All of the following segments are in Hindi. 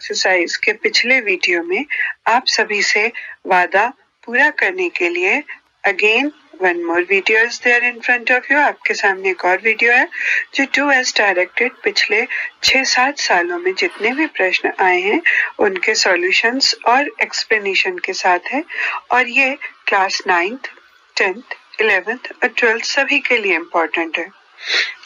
एक्सरसाइज के पिछले वीडियो में आप सभी से वादा पूरा करने के लिए again one more video is there in front of you. आपके सामने एक और वीडियो है जो 2S डायरेक्टेड पिछले 6-7 सालों में जितने भी प्रश्न आए हैं उनके सॉल्यूशंस और एक्सप्लेनेशन के साथ है और ये क्लास 9th, 10th, 11th और 12th सभी के लिए इम्पोर्टेंट है।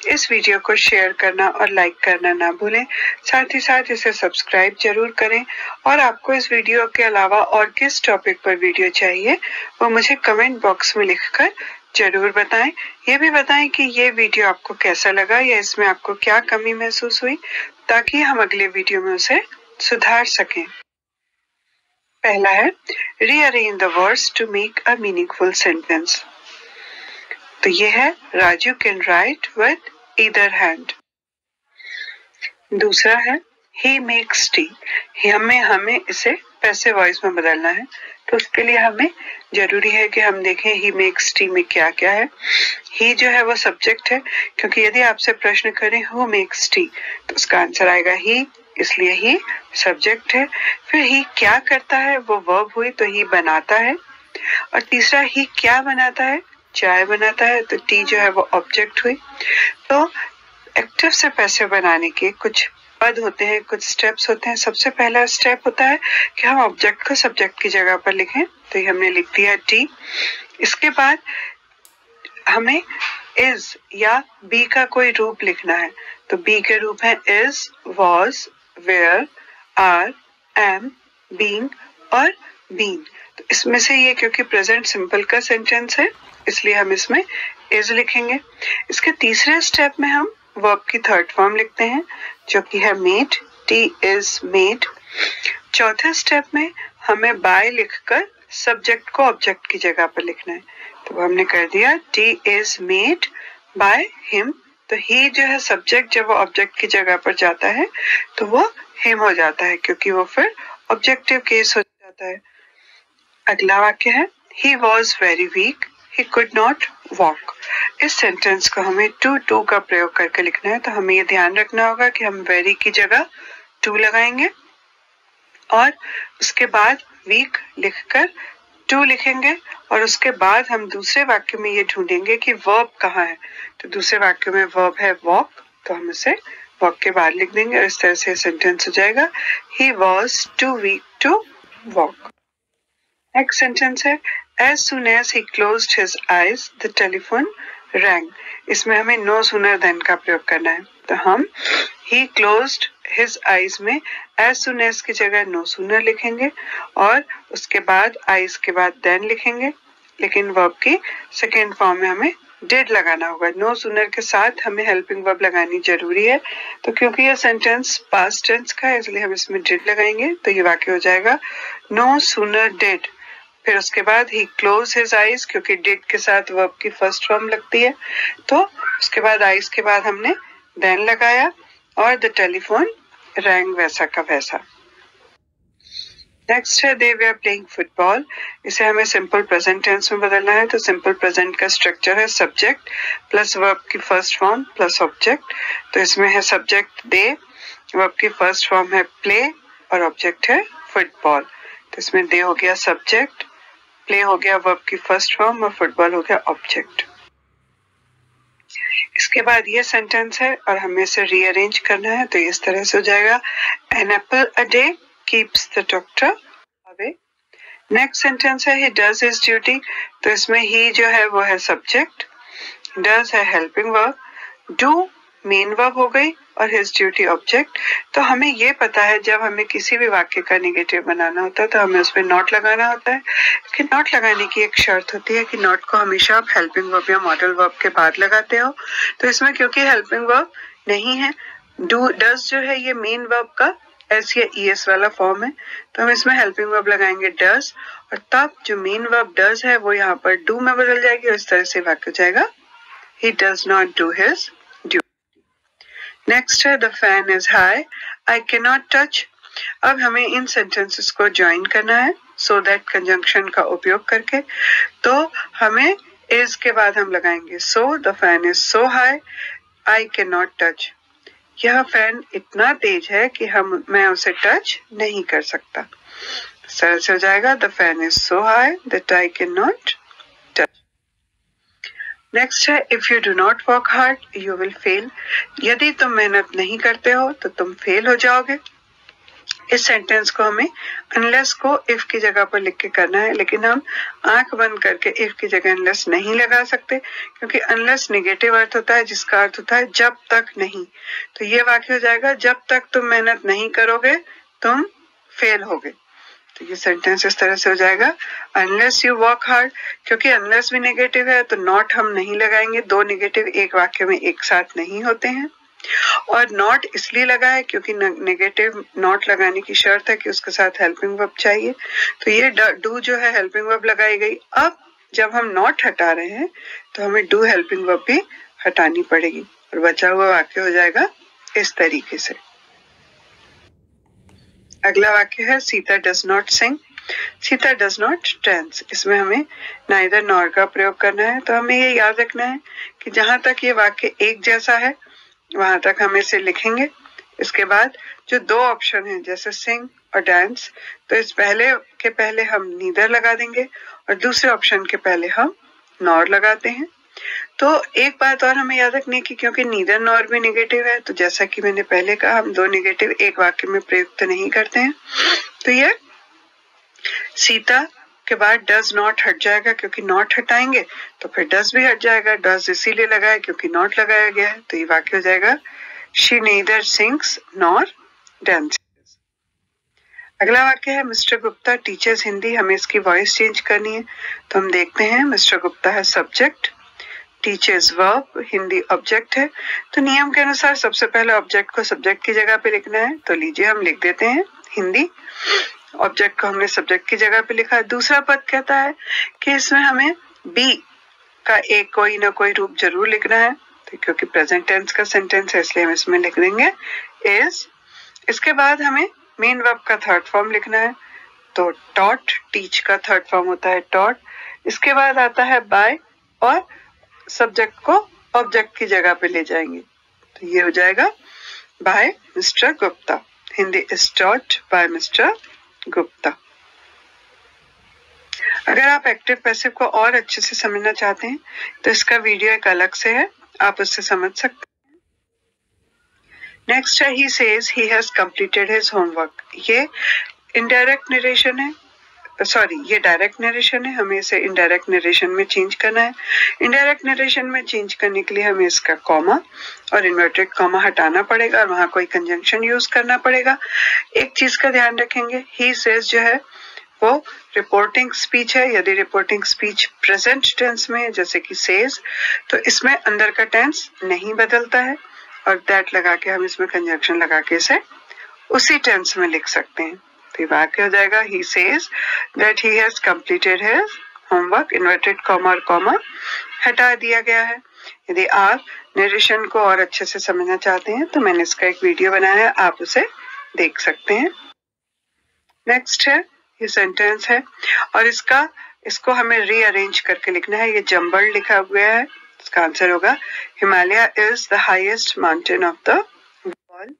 इस वीडियो को शेयर करना और लाइक करना ना भूलें, साथ ही साथ इसे सब्सक्राइब जरूर करें और आपको इस वीडियो के अलावा और किस टॉपिक पर वीडियो चाहिए वो मुझे कमेंट बॉक्स में लिखकर जरूर बताएं। ये भी बताएं कि ये वीडियो आपको कैसा लगा या इसमें आपको क्या कमी महसूस हुई ताकि हम अगले वीडियो में उसे सुधार सकें। पहला है rearrange the words to make a meaningful sentence. तो ये है Raju can write with either hand. दूसरा है ही मेक्स टी। हमें इसे पैसिव वॉइस में बदलना है तो उसके लिए हमें जरूरी है कि हम देखें ही मेक्स टी में क्या क्या है। ही जो है वो सब्जेक्ट है क्योंकि यदि आपसे प्रश्न करें हु मेक्स टी तो उसका आंसर आएगा ही, इसलिए ही सब्जेक्ट है। फिर ही क्या करता है वो वर्ब हुई तो ही बनाता है। और तीसरा ही क्या बनाता है, चाय बनाता है, तो टी जो है वो ऑब्जेक्ट हुई। तो एक्टिव से पैसिव बनाने के कुछ पद होते हैं, कुछ स्टेप्स होते हैं। सबसे पहला स्टेप होता है कि हम ऑब्जेक्ट को सब्जेक्ट की जगह पर लिखें, तो ये हमने लिख दिया टी। इसके बाद हमें इज या बी का कोई रूप लिखना है, तो बी के रूप है is, was, were, are, am, being और बीन। तो इसमें से ये क्योंकि प्रेजेंट सिंपल का सेंटेंस है इसलिए हम इसमें इज लिखेंगे। इसके तीसरे स्टेप में हम वर्ब की थर्ड फॉर्म लिखते हैं जो कि है मेड, टी इज मेड। चौथे स्टेप में हमें बाय लिखकर सब्जेक्ट को ऑब्जेक्ट की जगह पर लिखना है, तो हमने कर दिया T is made by him. तो ही जो है सब्जेक्ट, जब वो ऑब्जेक्ट की जगह पर जाता है तो वो हिम हो जाता है क्योंकि वो फिर ऑब्जेक्टिव केस हो जाता है। अगला वाक्य है he was very weak, he could not walk। इस सेंटेंस को हमें टू का प्रयोग करके लिखना है, तो हमें ये ध्यान रखना होगा कि हम वेरी की जगह टू लगाएंगे और उसके बाद वीक लिखकर टू लिखेंगे और उसके बाद हम दूसरे वाक्य में ये ढूंढेंगे कि वर्ब कहाँ है। तो दूसरे वाक्य में वर्ब है वॉक, तो हम इसे वॉक के बाद लिख देंगे और इस तरह से सेंटेंस हो जाएगा he was too weak to walk। Next sentence है as soon as he closed his eyes the telephone rang। इसमें हमें no sooner than का प्रयोग करना है, तो हम he closed his eyes में as soon as की जगह no sooner लिखेंगे और उसके बाद eyes के बाद then लिखेंगे, लेकिन verb की सेकेंड फॉर्म में हमें did लगाना होगा। no sooner के साथ हमें helping verb लगानी जरूरी है, तो क्योंकि यह सेंटेंस past tense का है इसलिए हम इसमें did लगाएंगे, तो ये वाक्य हो जाएगा no sooner did। फिर उसके बाद ही क्लोज हिज आईज, क्योंकि डिड के साथ वर्ब की फर्स्ट फॉर्म लगती है, तो उसके बाद आईज के बाद हमने देन लगाया और द टेलीफोन रैंग वैसा का वैसा। नेक्स्ट है दे वर प्लेइंग फुटबॉल। इसे हमें सिंपल प्रेजेंट टेंस में बदलना है, तो सिंपल प्रेजेंट का स्ट्रक्चर है सब्जेक्ट प्लस वर्ब की फर्स्ट फॉर्म प्लस ऑब्जेक्ट। तो इसमें है सब्जेक्ट दे, वर्ब की फर्स्ट फॉर्म है प्ले और ऑब्जेक्ट है फुटबॉल। तो इसमें दे हो गया सब्जेक्ट, प्ले हो गया वर्ब की फर्स्ट फॉर्म और फुटबॉल हो गया ऑब्जेक्ट। इसके बाद ये सेंटेंस है और हमें इसे रीअरेंज करना है, तो इस तरह से हो जाएगा an apple a day keeps the doctor away. Next sentence है ही डज हिज ड्यूटी। तो इसमें ही जो है वो है सब्जेक्ट, डज है helping verb, do main verb हो गई और हिज ड्यूटी ऑब्जेक्ट। तो हमें ये पता है जब हमें किसी भी वाक्य का नेगेटिव बनाना होता है तो हमें उसमें नॉट लगाना होता है, लेकिन नॉट लगाने की एक शर्त होती है कि नॉट को हमेशा आप हेल्पिंग वर्ब या मॉडल वर्ब के बाद लगाते हो। तो इसमें क्योंकि हेल्पिंग वर्ब नहीं है, डू डज जो है ये मेन वर्ब का एस या ईएस वाला फॉर्म है, तो हम इसमें हेल्पिंग वर्ब लगाएंगे डज और तब जो मेन वर्ब डज है वो यहाँ पर डू में बदल जाएगी और इस तरह से वाक्य हो जाएगा he does not do his duty. Next है the fan is high I can not touch. अब हमें इन सेंटेंसेस को ज्वाइन करना है सो दैट कंजंक्शन का उपयोग करके, तो हमें इज के बाद हम लगाएंगे so the fan is so high I can not touch. यह फैन इतना तेज है कि मैं उसे टच नहीं कर सकता। सरल से हो जाएगा the fan is so high that I can not touch. Next है if you do not work hard you will fail. यदि तुम मेहनत नहीं करते हो तो तुम फेल हो जाओगे। इस सेंटेंस को हमें अनलेस को इफ की जगह पर लिख के करना है, लेकिन हम आंख बंद करके इफ की जगह अनलेस नहीं लगा सकते, क्योंकि अनलेस नेगेटिव अर्थ होता है जिसका अर्थ होता है जब तक नहीं। तो ये वाक्य हो जाएगा जब तक तुम मेहनत नहीं करोगे तुम फेल होगे। तो ये सेंटेंस इस तरह से हो जाएगा अनलेस यू वर्क हार्ड। क्योंकि अनलेस भी नेगेटिव है तो नॉट हम नहीं लगाएंगे, दो नेगेटिव एक वाक्य में एक साथ नहीं होते हैं। और नॉट इसलिए लगा है क्योंकि नेगेटिव नॉट लगाने की शर्त है कि उसके साथ हेल्पिंग वर्ब चाहिए। तो ये डू जो है हेल्पिंग वर्ब लगाई गई। अब जब हम नॉट हटा रहे हैं तो हमें डू हेल्पिंग वर्ब भी हटानी पड़ेगी और बचा हुआ वाक्य हो जाएगा इस तरीके से। अगला वाक्य है Sita does not sing. Sita does not dance. इसमें हमें नाइदर नॉर का प्रयोग करना है। तो हमें ये याद रखना है कि जहां तक ये वाक्य एक जैसा है वहां तक हम इसे लिखेंगे। इसके बाद जो दो ऑप्शन हैं जैसे सिंग और डांस, तो इस पहले के पहले हम नीदर लगा देंगे और दूसरे ऑप्शन के पहले हम नॉर लगाते हैं। तो एक बात और हमें याद रखनी है कि क्योंकि नीदर नॉर भी नेगेटिव है तो जैसा कि मैंने पहले कहा हम दो नेगेटिव एक वाक्य में प्रयुक्त नहीं करते हैं। तो ये सीता के बाद डज नॉट हट जाएगा, क्योंकि नॉट हटाएंगे तो फिर डज भी हट जाएगा। डज इसीलिए लगाया क्योंकि नॉट लगाया गया है। तो ये वाक्य हो जाएगा she neither sings nor dances. अगला वाक्य है मिस्टर गुप्ता टीचर्स हिंदी। हमें इसकी वॉइस चेंज करनी है। तो हम देखते हैं मिस्टर गुप्ता है subject, teachers verb, Hindi object है। तो नियम के अनुसार सबसे पहले ऑब्जेक्ट को सब्जेक्ट की जगह पे लिखना है। तो लीजिए हम लिख देते हैं हिंदी। ऑब्जेक्ट को हमने सब्जेक्ट की जगह पे लिखा है। दूसरा पद कहता है कि इसमें हमें बी का एक कोई ना कोई रूप जरूर लिखना है। तो क्योंकि प्रेजेंट टेंस का सेंटेंस है इसलिए हम इसमें लिख देंगे इज। इसके बाद हमें मेन वर्ब का थर्ड फॉर्म लिखना है। तो टॉट, टीच का थर्ड फॉर्म होता है टॉट। इसके बाद आता है बाय और सब्जेक्ट को ऑब्जेक्ट की जगह पे ले जाएंगे। तो ये हो जाएगा by mister Gupta. Hindi is taught by mister Gupta. अगर आप एक्टिव पैसिव को और अच्छे से समझना चाहते हैं तो इसका वीडियो एक अलग से है, आप उससे समझ सकते हैं। नेक्स्ट है he says he has completed his homework. ये इनडायरेक्ट नरेशन है, सॉरी ये डायरेक्ट नरेशन है, हमें इसे इनडायरेक्ट नरेशन में चेंज करना है। इनडायरेक्ट नरेशन में चेंज करने के लिए हमें इसका कॉमा और इन्वर्टेड कॉमा हटाना पड़ेगा और वहां कोई कंजंक्शन यूज करना पड़ेगा। एक चीज का ध्यान रखेंगे, ही सेज जो है वो रिपोर्टिंग स्पीच है। यदि रिपोर्टिंग स्पीच प्रेजेंट टेंस में है जैसे कि सेज, तो इसमें अंदर का टेंस नहीं बदलता है और दैट लगा के हम इसमें कंजंक्शन लगा के इसे उसी टेंस में लिख सकते हैं। तो वाक्य हो जाएगा he says that he has completed his homework. Inverted comma और कॉमा हटा दिया गया है। यदि आप नरेशन को और अच्छे से समझना चाहते हैं तो मैंने इसका एक वीडियो बनाया है, आप उसे देख सकते हैं। नेक्स्ट है ये सेंटेंस है और इसको हमें रीअरेंज करके लिखना है। ये जम्बल्ड लिखा हुआ है। इसका आंसर होगा Himalaya is the highest mountain of the world.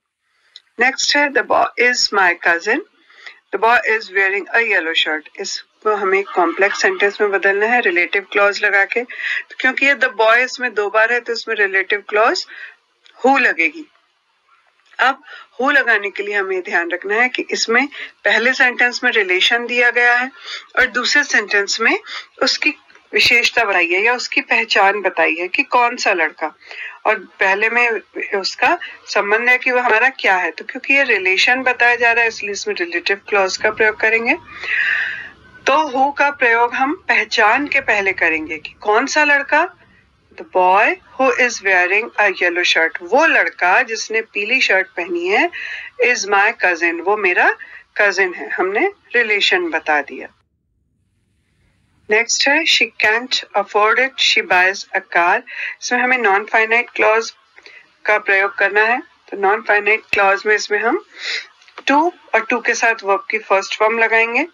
Next है the boy is my cousin. The boy is wearing a yellow shirt. इसको हमें कॉम्प्लेक्स सेंटेंस में बदलना है रिलेटिव क्लॉज लगा के। तो क्योंकि ये द बॉय इसमें दो बार है तो इसमें रिलेटिव क्लॉज हु लगेगी। अब हु लगाने के लिए हमें ध्यान रखना है कि इसमें पहले सेंटेंस में रिलेशन दिया गया है और दूसरे सेंटेंस में उसकी विशेषता बताई है या उसकी पहचान बताई है कि कौन सा लड़का, और पहले में उसका संबंध है कि वो हमारा क्या है। तो क्योंकि ये रिलेशन बताया जा रहा है इसलिए इसमें रिलेटिव क्लॉज का प्रयोग करेंगे। तो हु का प्रयोग हम पहचान के पहले करेंगे कि कौन सा लड़का। The boy who is wearing a yellow shirt, वो लड़का जिसने पीली शर्ट पहनी है, is my cousin, वो मेरा cousin है। हमने रिलेशन बता दिया। नेक्स्ट है she can't afford it, she buys a car। इसमें हमें नॉन फाइनाइट क्लॉज का प्रयोग करना है। तो नॉन फाइनाइट क्लॉज में इसमें हम टू और टू के साथ वर्ब की फर्स्ट फॉर्म लगाएंगे।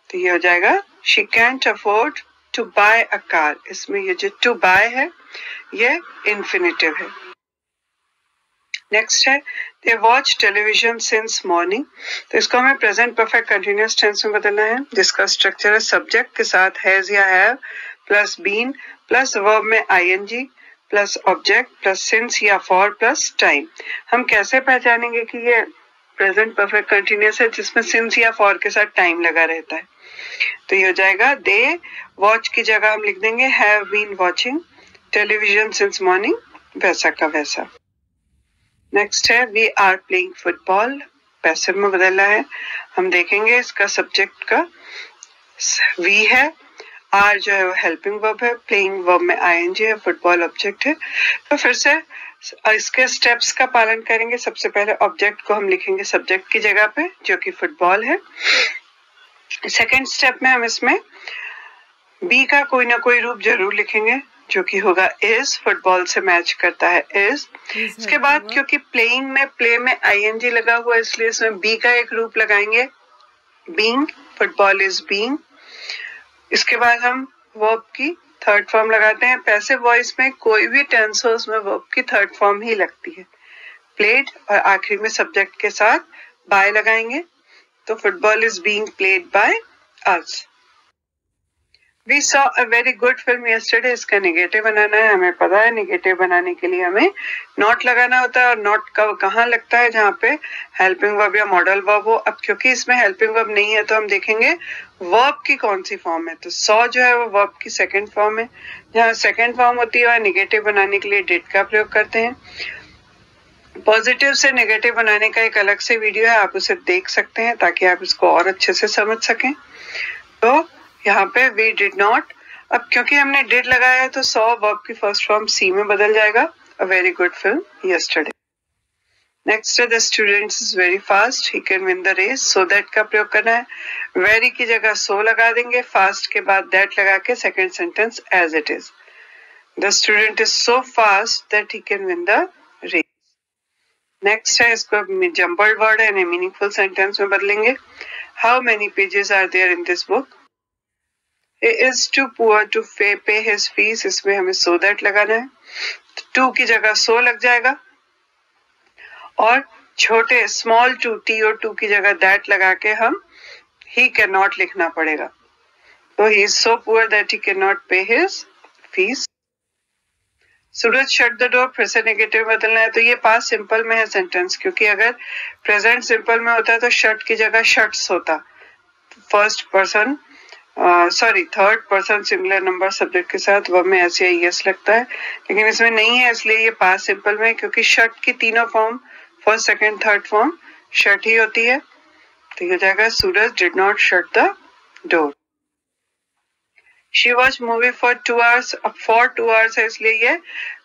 तो ये हो जाएगा she can't afford to buy a car। इसमें ये जो to buy है ये इंफिनिटिव है। नेक्स्ट है they watch television since morning, तो इसको हमें प्रेजेंट परफेक्ट कंटिन्यूअस टेंस में बदलना है, जिसका स्ट्रक्चर है सब्जेक्ट के साथ हैज या have plus been plus verb में ING plus object plus since या फॉर प्लस टाइम। हम कैसे पहचानेंगे कि ये प्रेजेंट परफेक्ट कंटिन्यूअस है जिसमें सिंस या फॉर के साथ टाइम लगा रहता है? तो ये हो जाएगा दे वॉच की जगह हम लिख देंगे have been watching television since morning, वैसा का वैसा। नेक्स्ट है we are playing football, passive में बदलना है। हम देखेंगे इसका सब्जेक्ट का वी है, आर जो है वो हेल्पिंग वर्ब है, प्लेइंग वर्ब में आईएनजी है, फुटबॉल ऑब्जेक्ट है। तो फिर से इसके स्टेप्स का पालन करेंगे। सबसे पहले ऑब्जेक्ट को हम लिखेंगे सब्जेक्ट की जगह पे जो कि फुटबॉल है। सेकेंड स्टेप में हम इसमें बी का कोई ना कोई रूप जरूर लिखेंगे जो कि होगा इज, फुटबॉल से मैच करता है इज। इसके बाद क्योंकि प्लेइंग में प्ले में आईएनजी लगा हुआ है इसलिए इसमें बी का एक रूप लगाएंगे बीइंग, फुटबॉल इज बीइंग। इसके बाद हम वर्ब की थर्ड फॉर्म लगाते हैं। पैसिव वॉइस में कोई भी टेंस हो उसमें वर्ब की थर्ड फॉर्म ही लगती है, प्लेड, और आखिरी में सब्जेक्ट के साथ बाय लगाएंगे। तो football is being played by us. We saw a very good film yesterday, इसका नेगेटिव बनाना है। हमें पता है नेगेटिव बनाने के लिए हमें नॉट लगाना होता है, और नॉट कहाँ लगता है? जहाँ पे हेल्पिंग वर्ब या मॉडल वर्ब हो। अब क्योंकि इसमें हेल्पिंग वर्ब नहीं है तो हम देखेंगे वर्ब की कौन सी फॉर्म है। तो सॉ जो है वो वर्ब की सेकंड फॉर्म है। जहाँ सेकंड फॉर्म होती है वहाँ नेगेटिव बनाने के लिए डिड का प्रयोग करते हैं। पॉजिटिव से नेगेटिव बनाने का एक अलग से वीडियो है, आप उसे देख सकते हैं ताकि आप इसको और अच्छे से समझ सकें। तो यहाँ पे वी डिड नॉट, अब क्योंकि हमने डिड लगाया है तो सॉ वर्ब की फर्स्ट फॉर्म सी में बदल जाएगा, a very good film yesterday. Next है the student is very fast he can win the race, so that का प्रयोग करना है। वेरी की जगह सो लगा देंगे, फास्ट के बाद दैट लगा के second sentence as it is. The student is so fast that he can win the race. Next है इसको जम्बल्ड वर्ड है, मीनिंगफुल सेंटेंस में बदलेंगे। How many pages are there in this book? He is too poor to pay his fees, इसमें हमें so that लगाना है। to की जगह so लग जाएगा, और छोटे small to t और to की जगह that लगा के हम he cannot लिखना पड़ेगा। तो he is so poor that he cannot pay his fees। Suraj shut the door, फिर से नेगेटिव बदलना है। तो ये पास्ट सिंपल में है सेंटेंस, क्योंकि अगर प्रेजेंट सिंपल में होता तो शट की जगह शट्स होता। First person third person singular number subject के साथ वर्ब में ऐसे यस लगता है, लेकिन इसमें नहीं है इसलिए ये पास्ट सिंपल में, क्योंकि शट की तीनों form first second third form shut ही होती है। तो ये हो जाएगा Suraj did not shut the door. She watch movie for 2 hours, अब फॉर 2 hours है इसलिए ये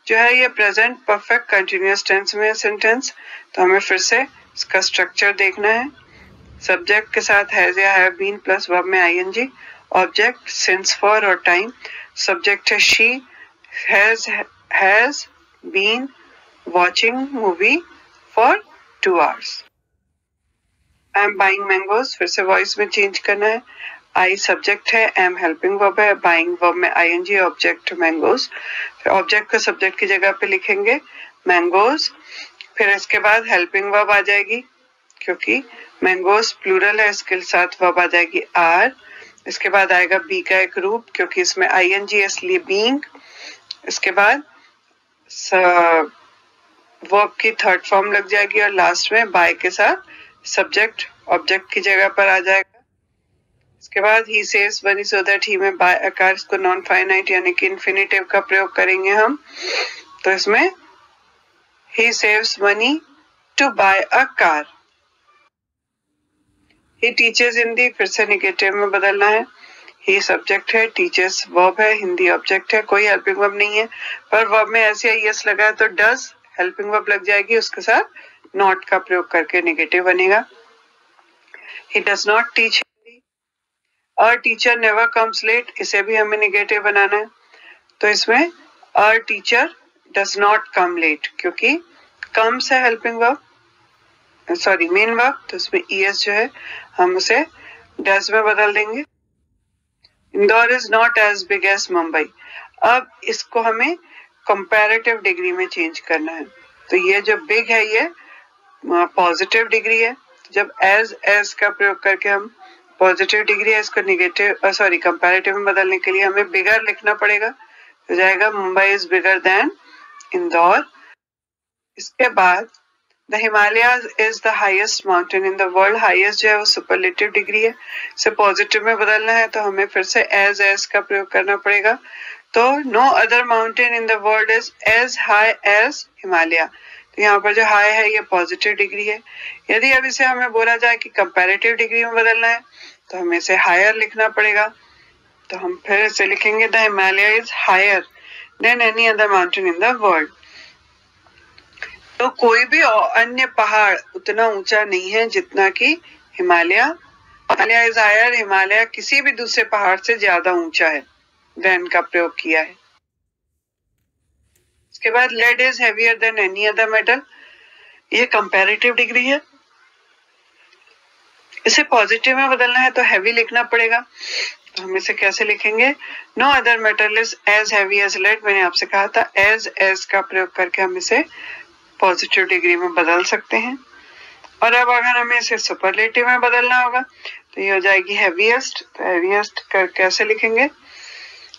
जो है ये प्रेजेंट परफेक्ट कंटिन्यूअस टेंस में है सेंटेंस। तो हमें फिर से इसका स्ट्रक्चर देखना है। सब्जेक्ट के साथ हैज या हैव बीन प्लस वर्ब में आईएनजी, ऑब्जेक्ट सिंस फॉर और टाइम। सब्जेक्ट है she has been watching movie for 2 hours। I am buying mangoes, फिर से वॉइस में चेंज करना है। आई सब्जेक्ट है, एम हेल्पिंग वर्ब है, बाइंग वर्ब में आईएनजी, ऑब्जेक्ट मैंगोज। फिर ऑब्जेक्ट को सब्जेक्ट की जगह पे लिखेंगे मैंगोज, फिर इसके बाद हेल्पिंग वर्ब आ जाएगी क्योंकि मैंगोज प्लूरल है, इसके साथ वर्ब आ जाएगी आर। इसके बाद आएगा बी का एक रूप क्योंकि इसमें आईएनजी है इसलिए बीइंग। इसके बाद वर्ब की थर्ड फॉर्म लग जाएगी और लास्ट में बाय के साथ सब्जेक्ट ऑब्जेक्ट की जगह पर आ जाएगा। इसके बाद ही saves money so that he में बाय आकार, इसको नॉन फाइनाइट यानी कि इन्फिनिटिव का प्रयोग करेंगे हम। तो इसमें he saves money to buy a car. He teaches Hindi, फिर से नेगेटिव में बदलना है। ही सब्जेक्ट है, टीचर्स वर्ब है, हिंदी ऑब्जेक्ट है, कोई हेल्पिंग वर्ब नहीं है, पर वर्ब में ऐसे यस लगा है तो डज हेल्पिंग वर्ब लग जाएगी, उसके साथ नॉट का प्रयोग करके नेगेटिव बनेगा। ही डज नॉट टीच हिंदी, और टीचर नेवर कम्स लेट, इसे भी हमें नेगेटिव बनाना है। तो इसमें और teacher does not come late, क्योंकि कम्स है helping verb, sorry main verb, तो इसमें ईएस जो है हम उसे डज में बदल देंगे। Indore is not as big as Mumbai, अब इसको हमें कंपैरेटिव डिग्री में चेंज करना है। तो ये जो बिग है ये पॉजिटिव डिग्री है। जब एज का प्रयोग करके हम पॉजिटिव डिग्री है इसको निगेटिव कंपैरेटिव में बदलने के लिए हमें बिगर लिखना पड़ेगा। तो जाएगा Mumbai is bigger than Indore. इसके बाद the Himalayas is the highest mountain in the world. Highest जो है वो सुपरलेटिव डिग्री है, इसे पॉजिटिव में बदलना है तो हमें फिर से एज का प्रयोग करना पड़ेगा। तो no other mountain in the world is as high as Himalaya. तो यहाँ पर जो हाई है ये पॉजिटिव डिग्री है। यदि अब इसे हमें बोला जाए कि कंपैरेटिव डिग्री में बदलना है तो हमें इसे हायर लिखना पड़ेगा। तो हम फिर इसे लिखेंगे the Himalaya is higher than any other mountain in the world. तो कोई भी अन्य पहाड़ उतना ऊंचा नहीं है जितना कि हिमालय। हिमालय इज हायर, हिमालय किसी भी दूसरे पहाड़ से ज्यादा ऊंचा है, देन का प्रयोग किया है। इसके बाद lead is heavier than any other metal, ये कंपैरेटिव डिग्री है, इसे पॉजिटिव में बदलना है तो हैवी लिखना पड़ेगा। तो हम इसे कैसे लिखेंगे? No other metal is as heavy as lead. मैंने आपसे कहा था एज का प्रयोग करके हम इसे पॉजिटिव डिग्री में बदल सकते हैं। और अब अगर हमें इसे सुपरलेटिव में बदलना होगा तो ये हो जाएगी हैवीएस्ट। तो हैवीएस्ट कर कैसे लिखेंगे?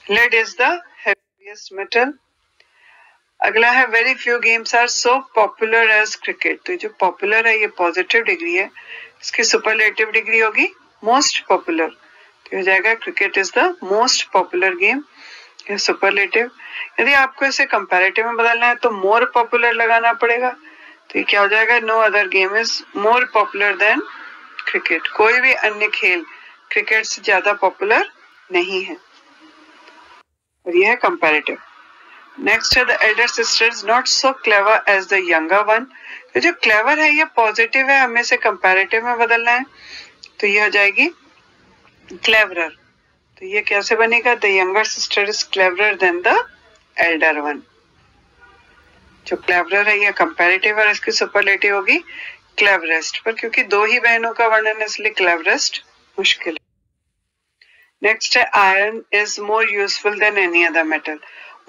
Lead is the heaviest metal. अगला है very few games are so popular as cricket. तो जो पॉपुलर है ये पॉजिटिव डिग्री है, इसकी सुपरलेटिव डिग्री होगी मोस्ट पॉपुलर। तो हो जाएगा cricket is the most popular game, ये सुपरलेटिव। यदि आपको इसे कंपैरेटिव में बदलना है तो मोर पॉपुलर लगाना पड़ेगा। तो ये क्या हो जाएगा? No other game is more popular than cricket. कोई भी अन्य खेल क्रिकेट से ज्यादा पॉपुलर नहीं है, और यह है कंपैरेटिव। नेक्स्ट है the elder sister is not so clever as the younger one. तो जो क्लेवर है ये पॉजिटिव है, हमें इसे कंपैरेटिव में बदलना है तो ये हो जाएगी क्लेवरर। तो ये कैसे बनेगा? The younger sister is cleverer than the elder one. जो क्लेवरर है ये कंपैरेटिव और इसकी सुपरलेटिव होगी क्लेवरेस्ट, पर क्योंकि दो ही बहनों का वर्णन है इसलिए क्लेवरेस्ट मुश्किल है। नेक्स्ट है iron is more useful than any other metal.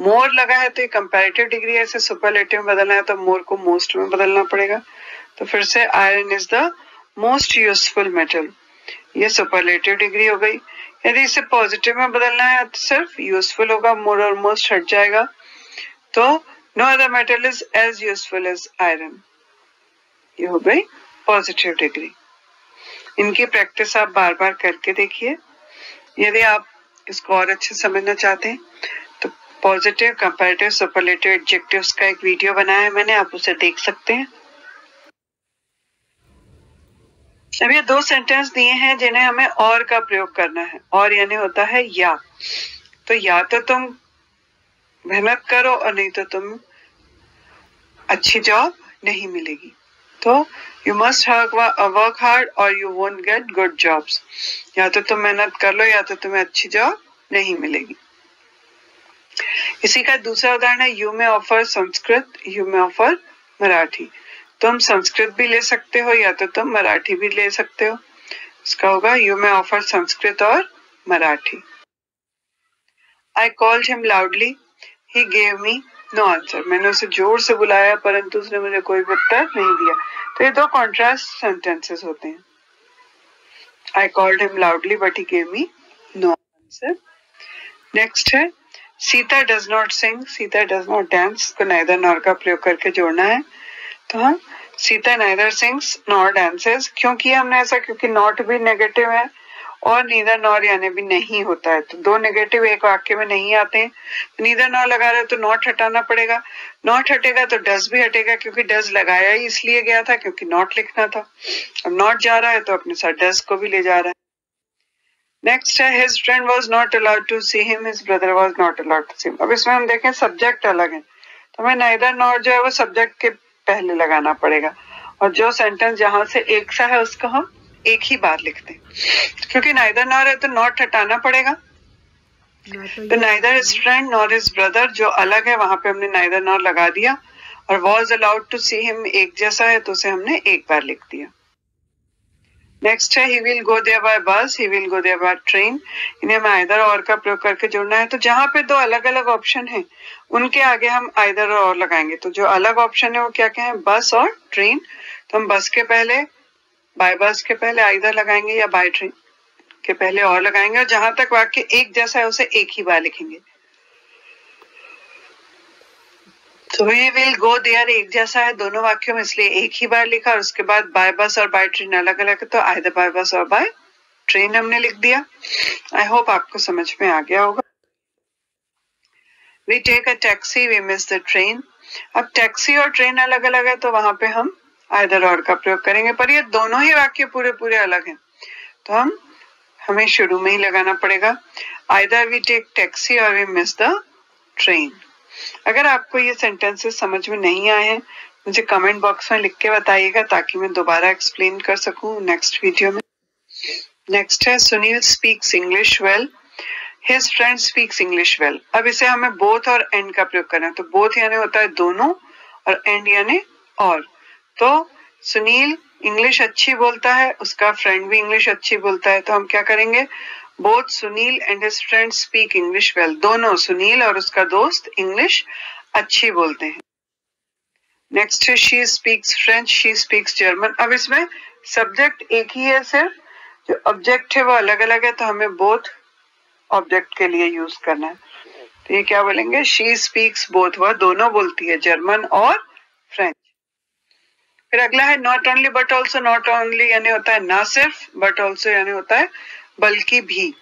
More लगा है तो ये कंपैरेटिव डिग्री है, इसे सुपरलेटिव में बदलना है तो मोर को मोस्ट में बदलना पड़ेगा। तो फिर से iron is the most useful metal, ये सुपरलेटिव डिग्री हो गई। यदि इसे पॉजिटिव में बदलना है तो सिर्फ यूजफुल होगा, मोर और मोस्ट हट जाएगा। तो no other metal is as useful as iron, ये हो गई पॉजिटिव डिग्री। इनकी प्रैक्टिस आप बार बार करके देखिए। यदि आप इसको और अच्छे समझना चाहते हैं तो पॉजिटिव, कंपैरेटिव, सुपरलेटिव एडजेक्टिव्स का एक वीडियो बनाया है मैंने, आप उसे देख सकते हैं। अब ये दो सेंटेंस दिए हैं जिन्हें हमें और का प्रयोग करना है। और यानी होता है या। तो या तो तुम मेहनत करो और नहीं तो तुम अच्छी जॉब नहीं मिलेगी। तो यू मस्ट वर्क हार्ड और you won't get good jobs. या तो तुम मेहनत कर लो या तो तुम्हें अच्छी जॉब नहीं मिलेगी। इसी का दूसरा उदाहरण है यू में ऑफर संस्कृत, यू में ऑफर मराठी। तुम संस्कृत भी ले सकते हो या तो तुम मराठी भी ले सकते हो। इसका होगा यू में ऑफर संस्कृत और मराठी। आई कॉल्ड हिम लाउडली, ही गेव मी नो आंसर। मैंने उसे जोर से बुलाया परंतु उसने मुझे कोई उत्तर नहीं दिया। तो ये दो कॉन्ट्रास्ट सेंटेंसेस होते हैं। I called him loudly but he gave me no answer. Next है Sita does not sing, Sita does not dance को नाइदर नॉर का प्रयोग करके जोड़ना है। तो हम Sita neither sings nor dances. क्यों किया हमने ऐसा? क्योंकि नॉट भी नेगेटिव है और नीदर नॉर यानी भी नहीं होता है। तो दो नेगेटिव एक वाक्य में नहीं आते हैं। नीदर नॉर लगा रहे तो नॉट हटाना पड़ेगा। नॉट हटेगा तो डज भी हटेगा, क्योंकि डज लगाया ही इसलिए गया था क्योंकि नॉट लिखना था। अब नॉट जा रहा है तो अपने साथ डज को भी ले जा रहा है। नेक्स्ट है his friend was not allowed to see him, his brother was not allowed to see him. अब इसमें हम देखें सब्जेक्ट अलग है तो हमें नाइदर नॉर जो है वो सब्जेक्ट के पहले लगाना पड़ेगा, और जो सेंटेंस जहां से एक सा है उसको हम एक ही बार लिखते हैं। क्योंकि नाइदर नॉर है तो नॉट हटाना पड़ेगा। तो neither his friend nor his brother जो अलग है वहां पे हमने नाइदर नॉर लगा दिया, और was allowed to see him एक जैसा है तो उसे हमने एक बार लिख दिया। नेक्स्ट है he will go there by bus, he will go there by train. इन्हें हमें आइदर और का प्रयोग करके जोड़ना है। तो जहाँ पे दो अलग अलग ऑप्शन है उनके आगे हम आइदर और लगाएंगे। तो जो अलग ऑप्शन है वो क्या क्या है, बस और ट्रेन। तो हम बस के पहले, बाय बस के पहले आइदर लगाएंगे या बाय ट्रेन के पहले और लगाएंगे। और जहां तक वाक्य एक जैसा है उसे एक ही बार लिखेंगे। तो वी विल गो देयर एक जैसा है दोनों वाक्यों में, इसलिए एक ही बार लिखा। और उसके बाद बाय बस और बाय ट्रेन अलग अलग है, तो आइदर बाय बस और बाय ट्रेन हमने लिख दिया। आई होप आपको समझ में आ गया होगा। We take a taxi, we miss the train. अब टैक्सी और ट्रेन अलग अलग है तो वहां पे हम आइदर और का प्रयोग करेंगे, पर ये दोनों ही वाक्य पूरे पूरे अलग हैं तो हमें शुरू में ही लगाना पड़ेगा। आइदर वी टेक टैक्सी और वी मिस द ट्रेन। अगर आपको ये सेंटेंसेस समझ में नहीं आए हैं मुझे कमेंट बॉक्स में लिख के बताइएगा ताकि मैं दोबारा एक्सप्लेन कर सकूं नेक्स्ट वीडियो में। नेक्स्ट है Sunil speaks English well, his friend speaks English well. अब इसे हमें बोथ और एंड का प्रयोग करना है। तो बोथ यानी होता है दोनों और एंड यानी और। तो सुनील इंग्लिश अच्छी बोलता है, उसका फ्रेंड भी इंग्लिश अच्छी बोलता है, तो हम क्या करेंगे, both Sunil and his friend speak English well. दोनों सुनील और उसका दोस्त इंग्लिश अच्छी बोलते हैं। नेक्स्ट है she speaks French, she speaks German. अब इसमें सब्जेक्ट एक ही है, सिर्फ जो ऑब्जेक्ट है वो अलग अलग है, तो हमें बोथ ऑब्जेक्ट के लिए यूज करना है। तो ये क्या बोलेंगे, शी स्पीक्स बोथ, वह दोनों बोलती है, जर्मन और फ्रेंच। फिर अगला है not only but also. Not only यानी होता है ना सिर्फ, बट ऑल्सो यानी होता है बल्कि भी।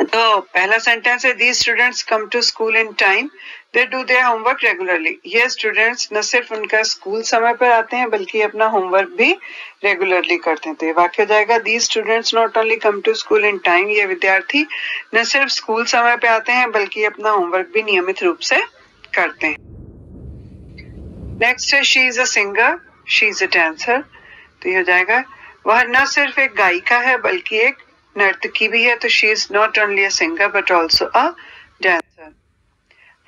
तो पहला सेंटेंस है these students come to school in time, they do their homework regularly. ये स्टूडेंट्स न सिर्फ उनका स्कूल समय पर आते हैं बल्कि अपना होमवर्क भी रेगुलरली करते हैं। तो ये वाक्य हो जाएगा these students not only come to school in time. ये विद्यार्थी न सिर्फ स्कूल समय पे आते हैं बल्कि अपना होमवर्क भी नियमित रूप से करते हैं। नेक्स्ट है she is a singer, she is a dancer. तो ये हो जाएगा वह न सिर्फ एक गायिका है बल्कि एक नर्तकी भी है। तो she is not only a singer but also a dancer.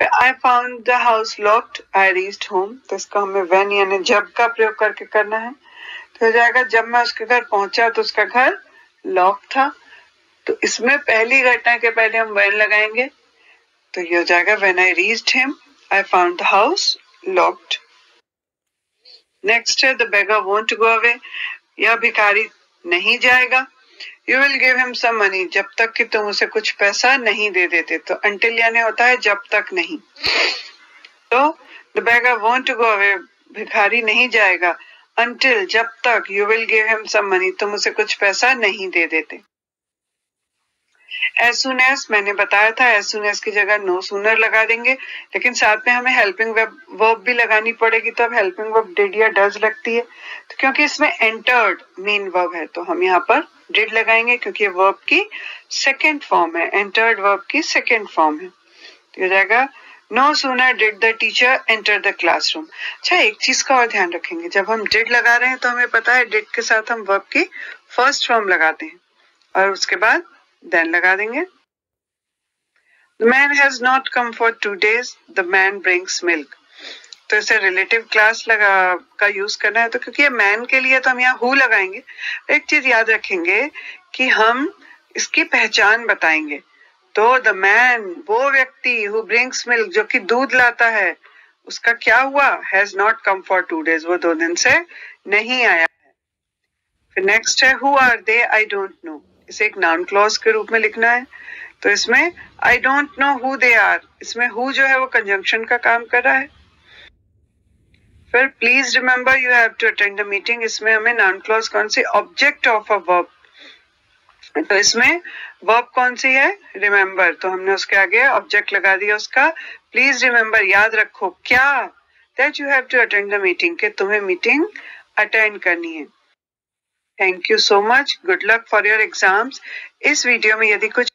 I found the house locked, I reached home. तो इसका हमें व्हेन यानी जब का प्रयोग करके करना है। तो हो जाएगा जब मैं उसके घर पहुंचा तो उसका घर लॉक था। तो इसमें पहली घटना के पहले हम व्हेन लगाएंगे। तो ये हो जाएगा when I reached him, I found the house locked. Next है the beggar won't go away. यह भिखारी नहीं जाएगा। You will give him some money, जब तक कि तुम उसे कुछ पैसा नहीं दे देते। तो अंटिल यानी होता है जब तक नहीं। तो the beggar won't go away, भिखारी नहीं जाएगा, अंटिल जब तक, you will give him some money, तुम उसे कुछ पैसा नहीं दे देते। एज सुन एज मैंने बताया था, एज सुन एज की जगह नो सूनर लगा देंगे, लेकिन साथ में हमें हेल्पिंग वर्ब भी लगानी पड़ेगी। तो अब हेल्पिंग वर्ब डिड या डज लगती है। तो क्योंकि इसमें एंटर्ड मेन वर्ब है तो हम यहाँ पर डिड लगाएंगे क्योंकि ये वर्ब की सेकेंड फॉर्म है, एंटर्ड वर्ब की सेकेंड फॉर्म है। तो हो जाएगा no sooner did the teacher enter the classroom. अच्छा, एक चीज का और ध्यान रखेंगे, जब हम डिड लगा रहे हैं तो हमें पता है डिड के साथ हम वर्ब की फर्स्ट फॉर्म लगाते हैं और उसके बाद देन लगा देंगे। The man has not come for 2 days, the man brings milk। तो इसे रिलेटिव क्लास का यूज करना है। तो क्योंकि ये मैन के लिए तो हम यहाँ हु लगाएंगे। एक चीज याद रखेंगे कि हम इसकी पहचान बताएंगे। तो द मैन, वो व्यक्ति, हु ब्रिंग्स मिल्क, जो कि दूध लाता है, उसका क्या हुआ, has not come for 2 days, वो 2 दिन से नहीं आया है। फिर नेक्स्ट है who are they, I don't know. इसे एक नाउन क्लॉज के रूप में लिखना है। तो इसमें I don't know who they are, इसमें हु जो है वो कंजंक्शन का काम कर रहा है। फिर please remember you have to attend the meeting, इसमें हमें नाउन क्लॉज कौन सी, ऑब्जेक्ट ऑफ अ वर्ब। तो इसमें वर्ब कौन सी है, रिमेंबर, तो हमने उसके आगे ऑब्जेक्ट लगा दिया उसका। प्लीज रिमेंबर, याद रखो क्या, that you have to attend the meeting, कि तुम्हें मीटिंग अटेंड करनी है। Thank you so much, good luck for your exams. इस वीडियो में यदि कुछ